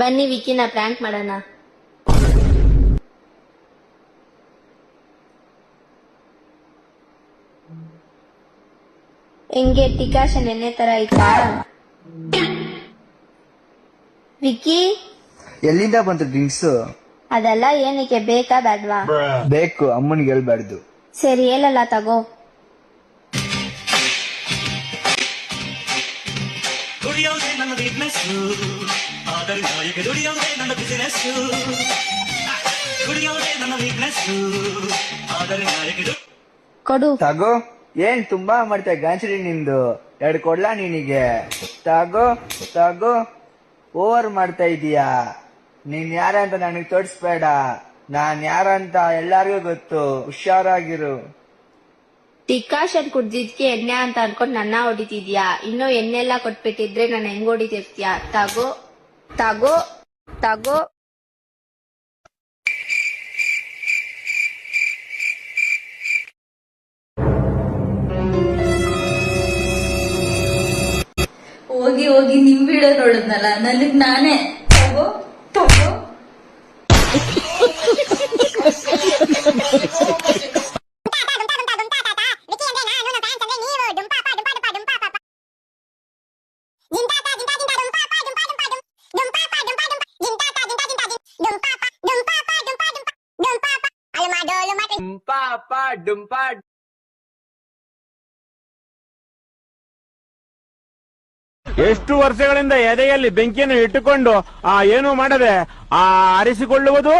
ಬನ್ನಿ ವಿಕಿನ ಪ್ರ್ಯಾಂಕ್ ಮಾಡೋಣ. ಹೆಂಗೆ ಟಿಕಾಶನ್ ಎಣ್ಣೆ ತರ ಆಯ್ತಾ? ವಿಕಿ ಎಲ್ಲಿಂದ ಬಂತು ಡ್ರಿಂಕ್ಸ್? ಅದೆಲ್ಲ ಏನಕ್ಕೆ, ಬೇಕಾ ಬೇಡ್ವಾ? ಬೇಕು, ಅಮ್ಮನಿಗೆ ಹೇಳ್ಬಾರ್ದು. ಸರಿ ಹೇಳಲ್ಲ, ತಗೋ. ದುಡಿಯೋದೇ ನನ್ನ ವೀಕ್ನೆಸ್, ಆದರೆ ನಾಯಕ ದುಡಿಯೋದೇ ನನ್ನ ಬಿಸಿನೆಸ್. ದುಡಿಯೋದೇ ನನ್ನ ವೀಕ್ನೆಸ್, ಆದರೆ ನಾಯಕ ಕೊಡು. ತಗೋ. ಏನ್ ತುಂಬಾ ಮಾಡ್ತಾ ಗಾಂಚಡಿ ನಿಂದು? 2 ಕೊಡ್ಲಾ ನಿನಗೆ? ತಗೋ ತಗೋ. ಓವರ್ ಮಾಡ್ತಾ ಇದೀಯಾ. ನೀನ್ ಯಾರಂತ ನನಗ್ ತೋರಿಸ್ಬೇಡ. ನಾನ್ ಯಾರಂತ ಎಲ್ಲಾರ್ಗೂ ಗೊತ್ತು, ಹುಷಾರಾಗಿರು. ಟಿಕಾಶನ್ ಕುಡ್ದಿದ್ಕೆ ಎಣ್ಣೆ ಅಂತ ಅನ್ಕೊಂಡ್ ನನ್ನ ಹೊಡಿತಿದ್ಯಾ? ಇನ್ನೂ ಎಣ್ಣೆಲ್ಲ ಕೊಟ್ಬಿಟ್ಟಿದ್ರೆ ನನ್ನ ಹೆಂಗ್ ಹೊಡಿತಿರ್ತೀಯ? ತಗೋ ತಗೋ ತಗೋ. ಹೋಗಿ ಹೋಗಿ ನಿಮ್ ವಿಡಿಯೋ ನೋಡಿದ್ನಲ್ಲ, ನನಗ್ ನಾನೇ ತಗೋ ತಗೋ. ಎಷ್ಟು ವರ್ಷಗಳಿಂದ ಎದೆಯಲ್ಲಿ ಬೆಂಕಿಯನ್ನು ಇಟ್ಟುಕೊಂಡು ಏನು ಮಾಡದೆ ಆರಿಸಿಕೊಳ್ಳುವುದು?